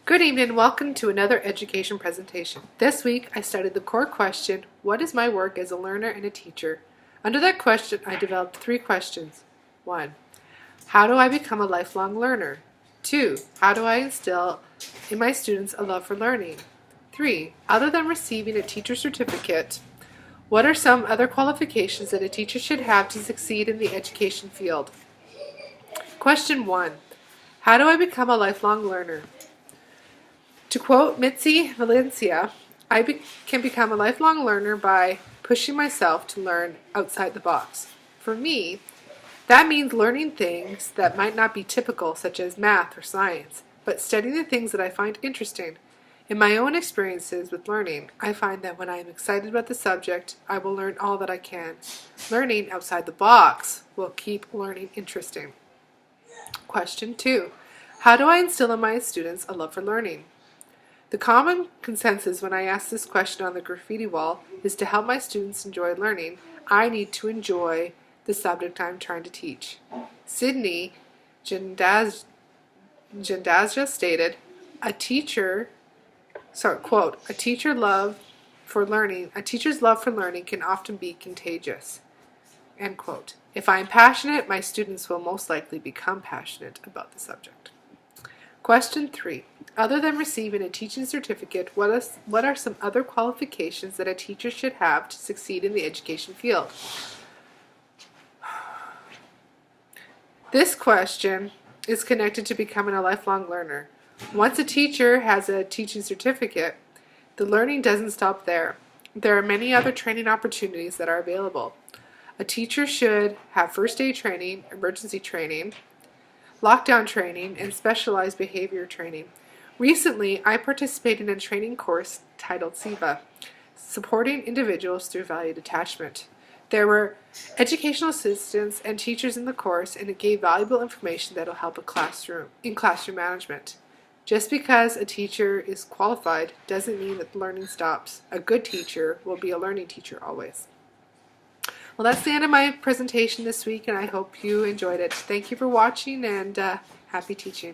Good evening and welcome to another education presentation. This week I studied the core question, what is my work as a learner and a teacher? Under that question I developed 3 questions. 1. How do I become a lifelong learner? 2. How do I instill in my students a love for learning? 3. Other than receiving a teacher certificate, what are some other qualifications that a teacher should have to succeed in the education field? Question 1. How do I become a lifelong learner? To quote Mitzi Valencia, I can become a lifelong learner by pushing myself to learn outside the box. For me, that means learning things that might not be typical, such as math or science, but studying the things that I find interesting. In my own experiences with learning, I find that when I am excited about the subject, I will learn all that I can. Learning outside the box will keep learning interesting. Question 2. How do I instill in my students a love for learning? The common consensus when I ask this question on the graffiti wall is to help my students enjoy learning, I need to enjoy the subject I'm trying to teach. Sydney Jandazja stated, a teacher's love for learning can often be contagious. End quote. If I am passionate, my students will most likely become passionate about the subject. Question 3. Other than receiving a teaching certificate, what are some other qualifications that a teacher should have to succeed in the education field? This question is connected to becoming a lifelong learner. Once a teacher has a teaching certificate, the learning doesn't stop there. There are many other training opportunities that are available. A teacher should have first aid training, emergency training, lockdown training, and specialized behavior training. Recently, I participated in a training course titled SIVA, Supporting Individuals Through Valued Attachment. There were educational assistants and teachers in the course, and it gave valuable information that will help in classroom management. Just because a teacher is qualified doesn't mean that learning stops. A good teacher will be a learning teacher always. Well, that's the end of my presentation this week, and I hope you enjoyed it. Thank you for watching, and happy teaching.